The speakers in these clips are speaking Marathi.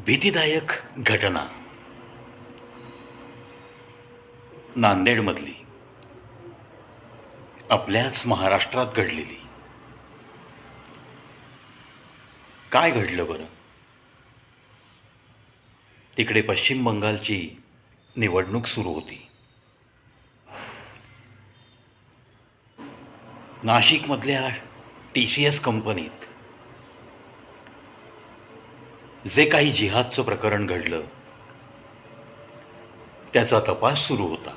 भीतीदायक घटना नांदेडमधली आपल्याच महाराष्ट्रात घडलेली. काय घडलं बरं? तिकडे पश्चिम बंगालची निवडणूक सुरू होती. नाशिकमधल्या TCS कंपनीत जे काही जिहादचं प्रकरण घडलं त्याचा तपास सुरू होता.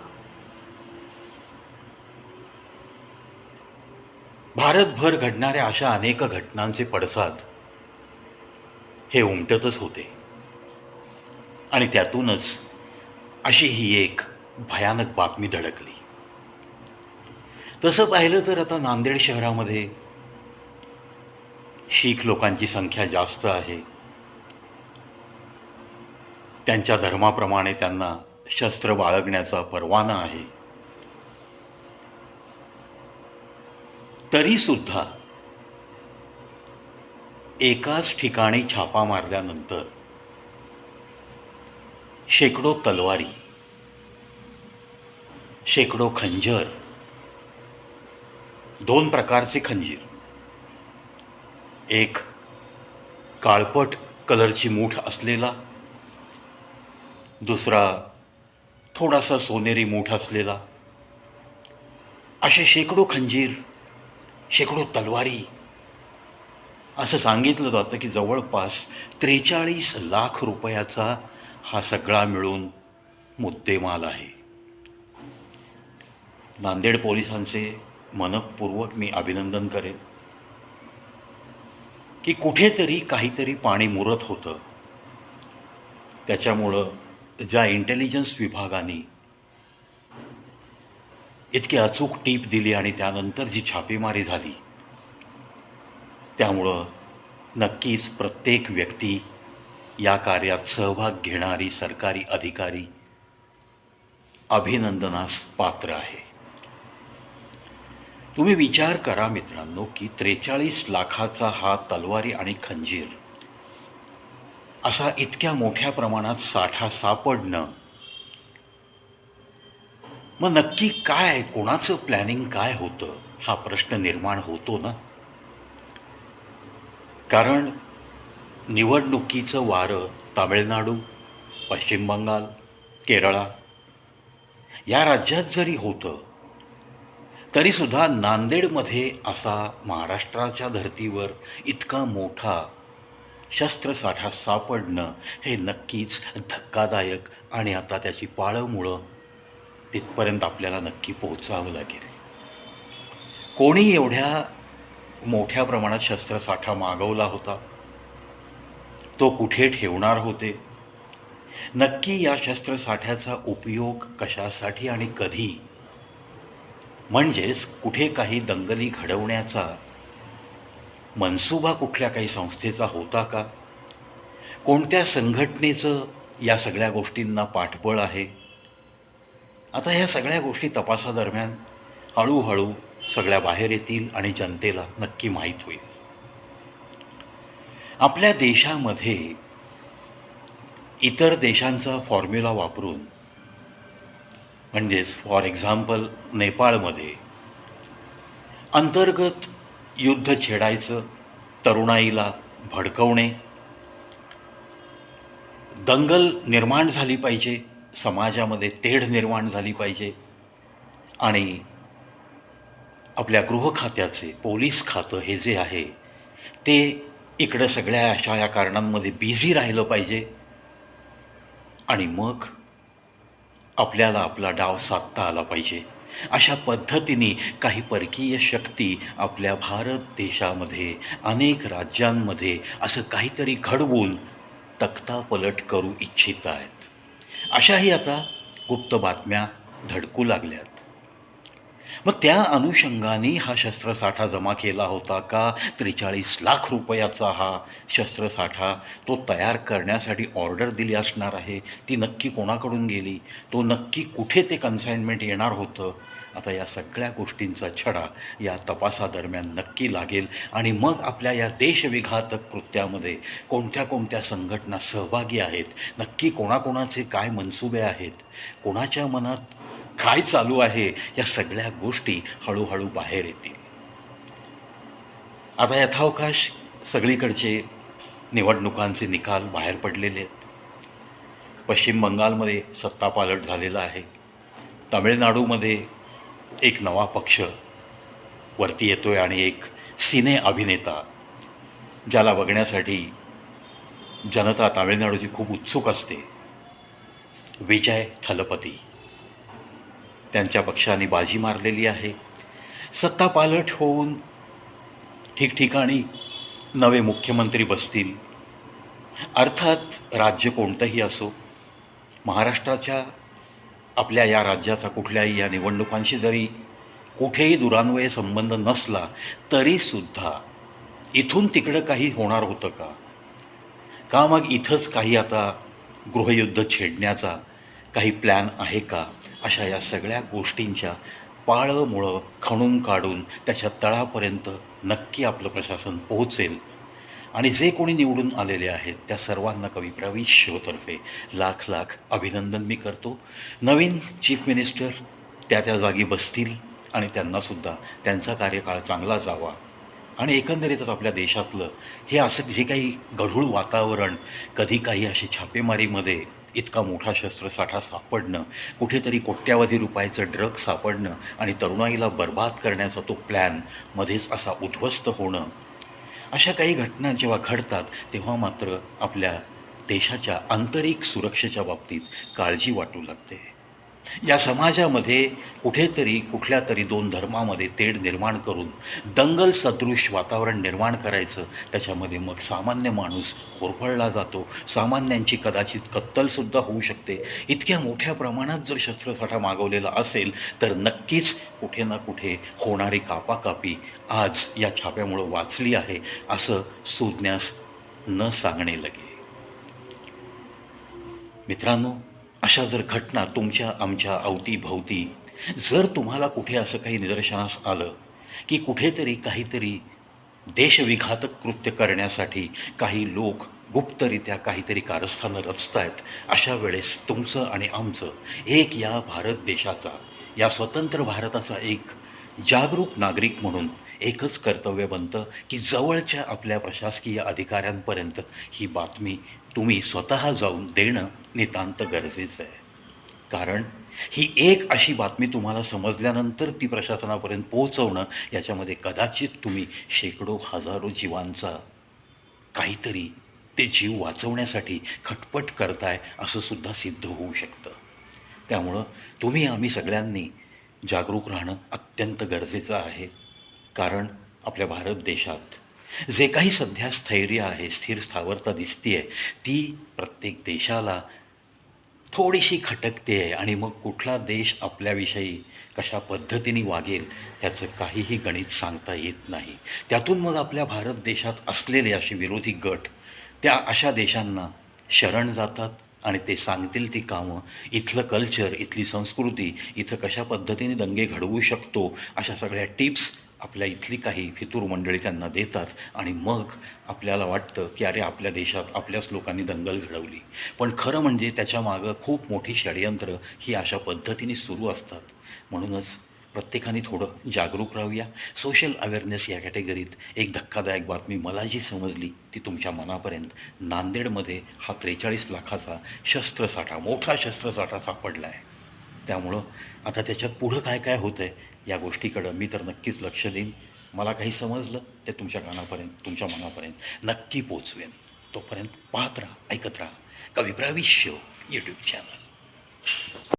भारतभर घडणाऱ्या अशा अनेक घटनांचे पडसाद हे उमटतच होते आणि त्यातूनच अशी ही एक भयानक बातमी धडकली. तसं पाहिलं तर आता नांदेड शहरामध्ये शीख लोकांची संख्या जास्त आहे. त्यांच्या धर्माप्रमाणे त्यांना शस्त्र बाळगण्याचा परवाना आहे. तरीसुद्धा एकाच ठिकाणी छापा मारल्यानंतर शेकडो तलवारी, शेकडो खंजर, 2 प्रकारचे खंजीर, एक काळपट कलरची मूठ असलेला, दुसरा थोडासा सोनेरी मूठ असलेला, असे शेकडो खंजीर, शेकडो तलवारी. असं सांगितलं जातं की जवळपास 43 लाख रुपयाचा हा सगळा मिळून मुद्देमाल आहे. नांदेड पोलिसांचे मनःपूर्वक मी अभिनंदन करेन की कुठेतरी काहीतरी पाणी मुरत होतं. त्याच्यामुळं ज्या इंटेलिजन्स विभागाने इतकी अचूक टीप दिली आणि त्यानंतर जी छापेमारी झाली, त्यामुळं नक्कीच प्रत्येक व्यक्ती, या कार्यात सहभाग घेणारी सरकारी अधिकारी अभिनंदनास पात्र आहे. तुम्ही विचार करा मित्रांनो की 43 लाखाचा हा तलवारी आणि खंजीर असा इतक्या मोठ्या प्रमाणात साठा सापडणं, मग नक्की काय, कोणाचं प्लॅनिंग काय होतं, हा प्रश्न निर्माण होतो ना. कारण निवडणुकीचं वारं तामिळनाडू, पश्चिम बंगाल, केरळा या राज्यात जरी होतं तरीसुद्धा नांदेडमध्ये असा महाराष्ट्राच्या धर्तीवर इतका मोठा शस्त्रसाठा सापडणं हे नक्कीच धक्कादायक आणि आता त्याची पाळंमुळं तिथपर्यंत आपल्याला नक्की पोहोचावं लागेल. कोणी एवढ्या मोठ्या प्रमाणात शस्त्रसाठा मागवला होता, तो कुठे ठेवणार होते, नक्की या शस्त्रसाठ्याचा उपयोग कशासाठी आणि कधी, म्हणजेच कुठे काही दंगली घडवण्याचा मनसुबा कुठल्या काही संस्थेचा होता का, कोणत्या संघटनेचं या सगळ्या गोष्टींना पाठबळ आहे. आता ह्या सगळ्या गोष्टी तपासादरम्यान हळूहळू सगळ्या बाहेर येतील आणि जनतेला नक्की माहीत होईल. आपल्या देशामध्ये इतर देशांचा फॉर्म्युला वापरून, म्हणजेच फॉर एक्झाम्पल नेपाळमध्ये अंतर्गत युद्ध छेडायचं, तरुणाईला भडकवणे, दंगल निर्माण झाली पाहिजे, समाजामध्ये तेढ निर्माण झाली पाहिजे आणि आपल्या गृह खात्याचे, पोलीस खातं हे जे आहे ते इकडं सगळ्या अशा या कारणांमध्ये बिझी राहिलं पाहिजे आणि मग आपल्याला आपला डाव साधता आला पाहिजे. अशा पद्धतीने काही परकीय शक्ती आपल्या भारत देशामध्ये अनेक राज्यांमध्ये असं काहीतरी घडवून तख्तापलट करू इच्छित आहेत. अशाही आता गुप्त बातम्या धडकू लागल्यात. मग त्या अनुषंगाने हा शस्त्रसाठा जमा केला होता का? 43 लाख रुपयाचा हा शस्त्रसाठा तो तयार करण्यासाठी ऑर्डर दिली असणार आहे. ती नक्की कोणाकडून गेली? तो नक्की कुठे ते कन्साइनमेंट येणार होतं? आता या सगळ्या गोष्टींचा छडा या तपासादरम्यान नक्की लागेल आणि मग आपल्या या देशविघातक कृत्यामध्ये कोणत्या कोणत्या संघटना सहभागी आहेत, नक्की कोणाकोणाचे काय मनसुबे आहेत, कोणाच्या मनात काय चालू आहे, या सगळ्या गोष्टी हळूहळू बाहेर येतील. आता यथावकाश सगळीकडचे निवडणुकांचे निकाल बाहेर पडलेले आहेत. पश्चिम बंगालमध्ये सत्तापालट झालेला आहे. तामिळनाडूमध्ये एक नवा पक्ष वरती येतो आहे आणि एक सिने अभिनेता ज्याला बघण्यासाठी जनता तामिळनाडूची खूप उत्सुक असते, विजय थलपती, त्यांच्या पक्षाने बाजी मारलेली आहे. सत्तापालट होऊन ठिकठिकाणी नवे मुख्यमंत्री बसतील. अर्थात राज्य कोणतंही असो, महाराष्ट्राच्या आपल्या या राज्याचा कुठल्याही या निवडणुकांशी जरी कुठेही दुरान्वये संबंध नसला तरीसुद्धा इथून तिकडं काही होणार होतं का? का मग इथंच काही आता गृहयुद्ध छेडण्याचा काही प्लॅन आहे का? अशा या सगळ्या गोष्टींच्या पाळंमुळं खणून काढून त्याच्या तळापर्यंत नक्की आपलं प्रशासन पोहोचेल. आणि जे कोणी निवडून आलेले आहेत त्या सर्वांना कवी प्रवीश शोतर्फे लाख लाख अभिनंदन मी करतो. नवीन चीफ मिनिस्टर त्या जागी बसतील आणि त्यांनासुद्धा त्यांचा कार्यकाळ चांगला जावा. आणि एकंदरीतच आपल्या देशातलं हे असं जे काही गढूळ वातावरण, कधी काही अशी छापेमारीमध्ये इतका मोठा शस्त्रसाठा सापडणं, कुठेतरी कोट्यावधी रुपयाचं ड्रग सापडणं आणि तरुणाईला बर्बाद करण्याचा तो प्लॅन मध्येच असा उद्ध्वस्त होणं, अशा काही घटना जेव्हा घडतात तेव्हा मात्र आपल्या देशाच्या आंतरिक सुरक्षेच्या बाबतीत काळजी वाटू लागते. या समाजामध्ये कुठेतरी कुठल्या तरी दोन धर्मामध्ये तेढ निर्माण करून दंगल सदृश वातावरण निर्माण करायचं, त्याच्यामध्ये मग सामान्य माणूस होरपळला जातो. सामान्यांची कदाचित कत्तलसुद्धा होऊ शकते. इतक्या मोठ्या प्रमाणात जर शस्त्रसाठा मागवलेला असेल तर नक्कीच कुठे ना कुठे होणारी कापाकापी आज या छाप्यामुळं वाचली आहे असं सुज्ञास न सांगणे लगे. मित्रांनो, अशा जर घटना तुमच्या आमच्या अवतीभवती जर तुम्हाला कुठे असं काही निदर्शनास आलं की कुठेतरी काहीतरी देशविघातक कृत्य करण्यासाठी काही लोक गुप्तरित्या काहीतरी कारस्थानं रचत आहेत, अशा वेळेस तुमचं आणि आमचं एक या भारत देशाचा, या स्वतंत्र भारताचा एक जागरूक नागरिक म्हणून एकच कर्तव्य बनतं की जवळच्या आपल्या प्रशासकीय अधिकाऱ्यांपर्यंत ही बातमी तुम्ही स्वतः जाऊन देणं नितांत गरजेचं आहे. कारण ही एक अशी बातमी तुम्हाला समजल्यानंतर ती प्रशासनापर्यंत पोहोचवणं, याच्यामध्ये कदाचित तुम्ही शेकडो हजारो जीवांचा काहीतरी ते जीव वाचवण्यासाठी खटपट करताय असं सुद्धा सिद्ध होऊ शकतं. त्यामुळं तुम्ही आम्ही सगळ्यांनी जागरूक राहणं अत्यंत गरजेचं आहे. कारण आपल्या भारत देशात जे काही सध्या स्थैर्य आहे, स्थिर स्थावरता दिसते आहे, ती प्रत्येक देशाला थोडीशी खटकते आहे. आणि मग कुठला देश आपल्याविषयी कशा पद्धतीने वागेल ह्याचं काहीही गणित सांगता येत नाही. त्यातून मग आपल्या भारत देशात असलेले असे विरोधी गट त्या अशा देशांना शरण जातात आणि ते सांगतील ती कामं, इथलं कल्चर, इथली संस्कृती, इथं कशा पद्धतीने दंगे घडवू शकतो, अशा सगळ्या टिप्स आपल्या इथली काही फितूर मंडळी त्यांना देतात. आणि मग आपल्याला वाटतं की अरे आपल्या देशात आपल्याच लोकांनी दंगल घडवली. पण खरं म्हणजे त्याच्यामागं खूप मोठी षडयंत्र ही अशा पद्धतीने सुरू असतात. म्हणूनच प्रत्येकाने थोडं जागरूक राहूया. सोशल अवेअरनेस या कॅटेगरीत एक धक्कादायक बातमी मला जी समजली ती तुमच्या मनापर्यंत. नांदेडमध्ये हा 43 लाखाचा शस्त्रसाठा, मोठा शस्त्रसाठा सापडला आहे. त्यामुळं आता त्याच्यात पुढं काय काय होतं आहे या गोष्टीकडं मी तर नक्कीच लक्ष देईन. मला काही समजलं ते तुमच्या कानापर्यंत, तुमच्या मनापर्यंत नक्की पोचवेन. तोपर्यंत पाहत राहा, ऐकत राहा कवी प्रवीश शो यूट्यूब चॅनल.